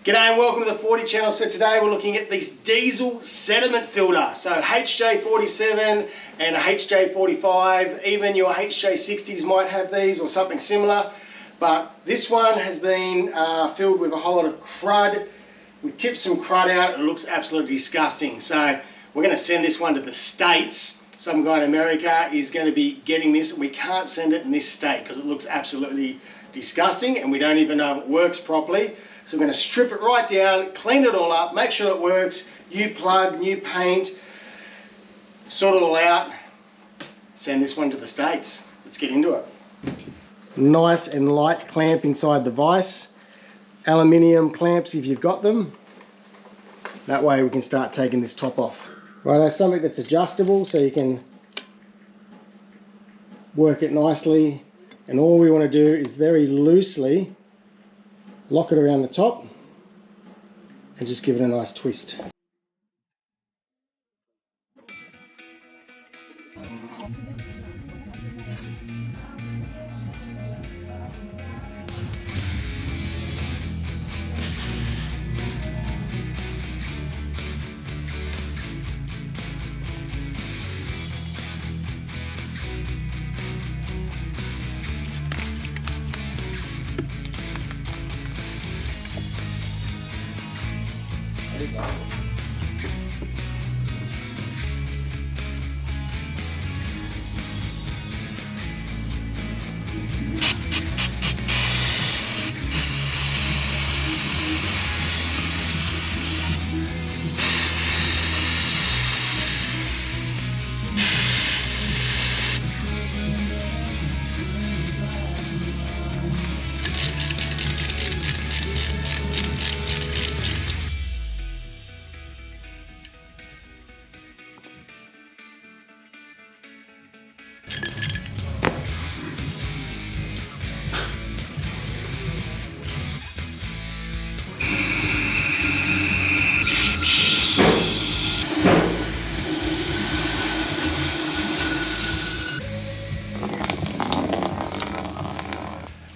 G'day and welcome to the 40 channel. So today we're looking at this diesel sediment filter. So HJ47 and a HJ45, even your HJ60s might have these or something similar. But this one has been filled with a whole lot of crud. We tipped some crud out, it looks absolutely disgusting. So we're going to send this one to the States. Some guy in America is going to be getting this. We can't send it in this state because it looks absolutely disgusting and we don't even know if it works properly. So we're going to strip it right down, clean it all up, make sure it works, new plug, new paint, sort it all out, send this one to the States. Let's get into it. Nice and light clamp inside the vise. Aluminium clamps if you've got them. That way we can start taking this top off. Right, there's something that's adjustable so you can work it nicely. And all we want to do is very loosely lock it around the top and just give it a nice twist.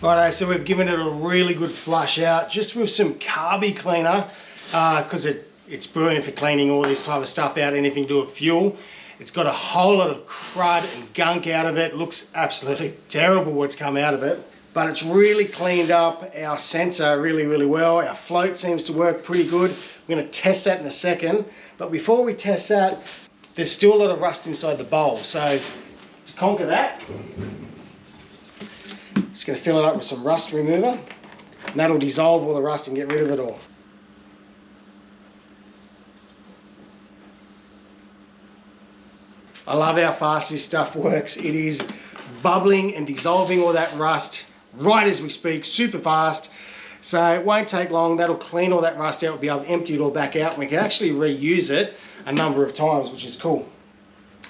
Righto, so we've given it a really good flush out just with some carby cleaner because it's brilliant for cleaning all this type of stuff out, anything to do with fuel. It's got a whole lot of crud and gunk out of it. Looks absolutely terrible what's come out of it, but it's really cleaned up our sensor really well. Our float seems to work pretty good. We're going to test that in a second, but before we test that, there's still a lot of rust inside the bowl. So to conquer that, just going to fill it up with some rust remover, and that'll dissolve all the rust and get rid of it all. I love how fast this stuff works. It is bubbling and dissolving all that rust right as we speak, super fast. So it won't take long. That'll clean all that rust out. We'll be able to empty it all back out, and we can actually reuse it a number of times, which is cool.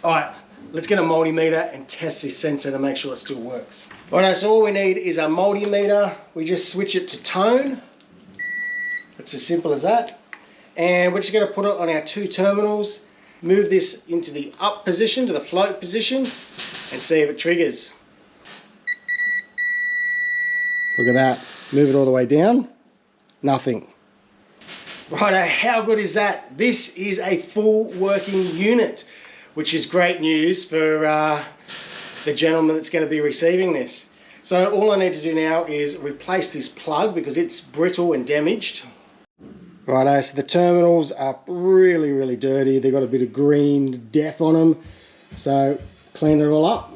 All right, let's get a multimeter and test this sensor to make sure it still works. Alright, so all we need is a multimeter. We just switch it to tone. It's as simple as that. And we're just going to put it on our two terminals, move this into the up position, to the float position, and see if it triggers. Look at that. Move it all the way down. Nothing. Righto, how good is that? This is a full working unit, which is great news for the gentleman that's going to be receiving this. So all I need to do now is replace this plug because it's brittle and damaged. Righto, so the terminals are really dirty. They've got a bit of green death on them. So clean it all up.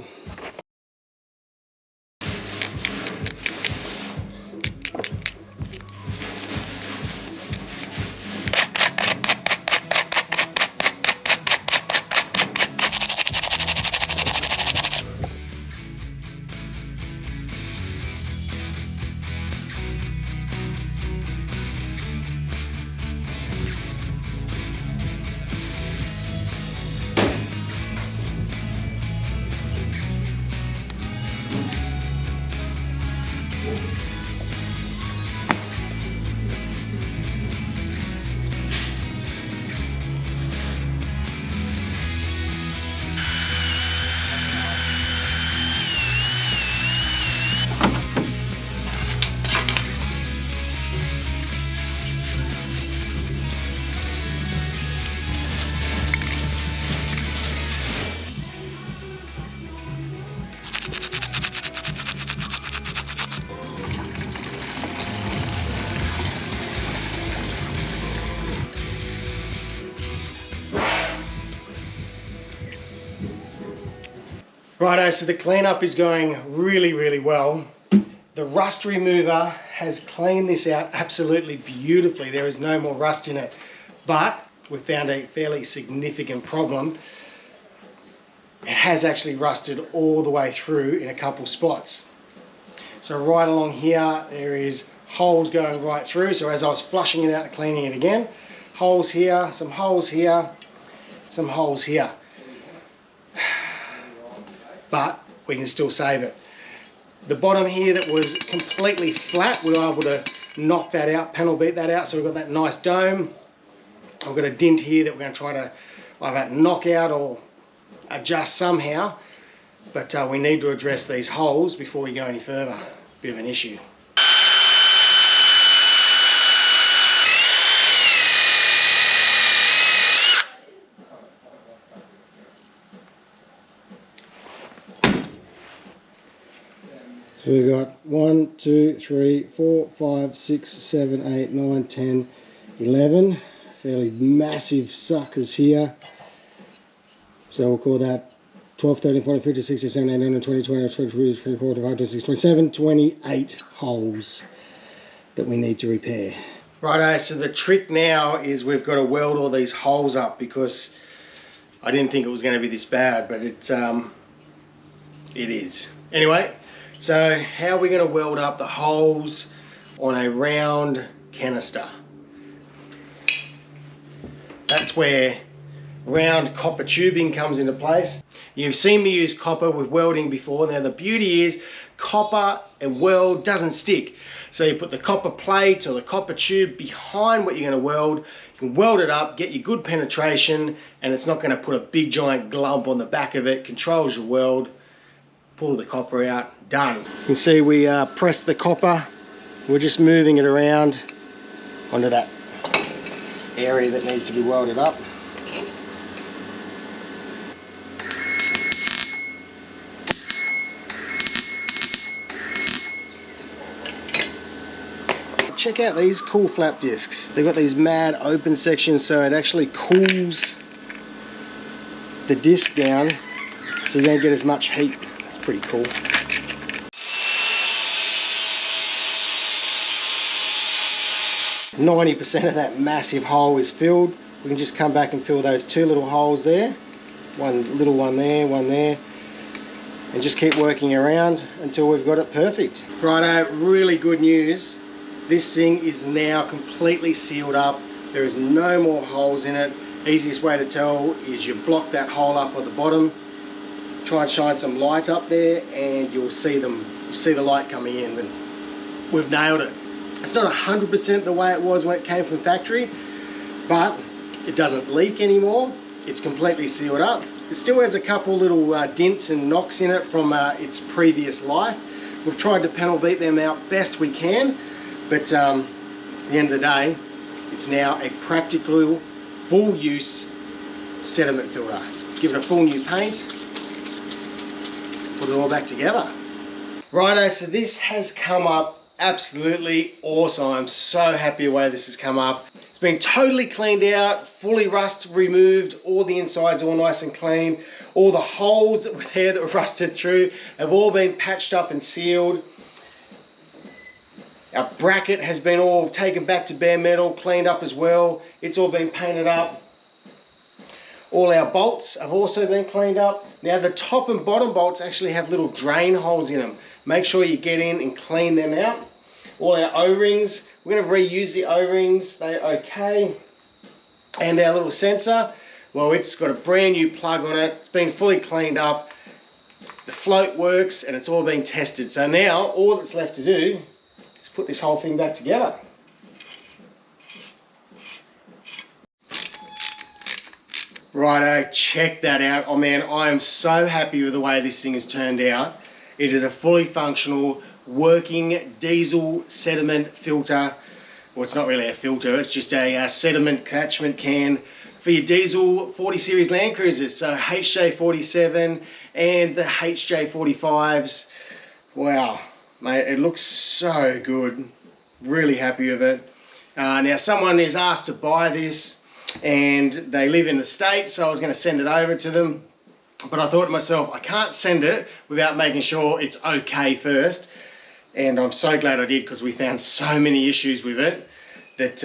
Righto, so the cleanup is going really, really well. The rust remover has cleaned this out absolutely beautifully. There is no more rust in it, but we've found a fairly significant problem. It has actually rusted all the way through in a couple spots. So right along here, there is holes going right through. So as I was flushing it out and cleaning it again, holes here, some holes here, some holes here. But we can still save it. The bottom here that was completely flat, we were able to knock that out, panel beat that out, so we've got that nice dome. I've got a dent here that we're going to try to either knock out or adjust somehow, but we need to address these holes before we go any further. Bit of an issue. So we've got 1, 2, 3, 4, 5, 6, 7, 8, 9, 10, 11 fairly massive suckers here. So we'll call that 12, 13, 14, 15, 16, 17, 18, 20, 21, 22, 24, 25, 26, 27, 28 holes that we need to repair. Righto, so the trick now is we've got to weld all these holes up, because I didn't think it was going to be this bad, but it is. Anyway, so how are we going to weld up the holes on a round canister? That's where round copper tubing comes into place. You've seen me use copper with welding before. Now the beauty is copper and weld doesn't stick. So you put the copper plate or the copper tube behind what you're going to weld. You can weld it up, get your good penetration, and it's not going to put a big giant glump on the back of it. Controls your weld. Pull the copper out, done. You can see we press the copper. We're just moving it around onto that area that needs to be welded up. Check out these cool flap discs. They've got these mad open sections, so it actually cools the disc down, so you don't get as much heat. That's pretty cool. %of that massive hole is filled. We can just come back and fill those two little holes there. One little one there, and just keep working around until we've got it perfect. Righto, really good news. This thing is now completely sealed up. There is no more holes in it. Easiest way to tell is you block that hole up at the bottom, try and shine some light up there, and you'll see them. You see the light coming in, and we've nailed it. It's not 100% the way it was when it came from factory, but it doesn't leak anymore. It's completely sealed up. It still has a couple little dents and knocks in it from its previous life. We've tried to panel beat them out best we can, but at the end of the day, it's now a practical, full use sediment filter. Give it a full new paint, put it all back together. Righto, so this has come up absolutely awesome. I'm so happy the way this has come up. It's been totally cleaned out, fully rust removed, all the insides all nice and clean. All the holes that were there that were rusted through have all been patched up and sealed. Our bracket has been all taken back to bare metal, cleaned up as well. It's all been painted up. All our bolts have also been cleaned up. Now the top and bottom bolts actually have little drain holes in them. Make sure you get in and clean them out. All our O-rings, we're going to reuse the O-rings, they're okay. And our little sensor, well, it's got a brand new plug on it. It's been fully cleaned up. The float works and it's all been tested. So now all that's left to do is put this whole thing back together. Righto, check that out. Oh man, I am so happy with the way this thing has turned out. It is a fully functional, working diesel sediment filter. Well, it's not really a filter, it's just a sediment catchment can for your diesel 40 series Land Cruisers. So HJ47 and the HJ45s. Wow, mate, it looks so good. Really happy with it. Now someone is asked to buy this and they live in the States, so I was going to send it over to them. But I thought to myself, I can't send it without making sure it's okay first. And I'm so glad I did, because we found so many issues with it that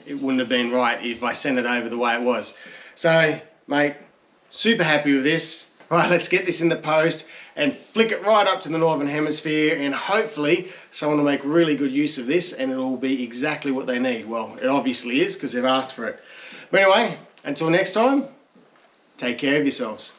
it wouldn't have been right if I sent it over the way it was. So, mate, super happy with this. Right, let's get this in the post and flick it right up to the Northern Hemisphere, and hopefully someone will make really good use of this and it'll be exactly what they need. Well, it obviously is, because they've asked for it. But anyway, until next time, take care of yourselves.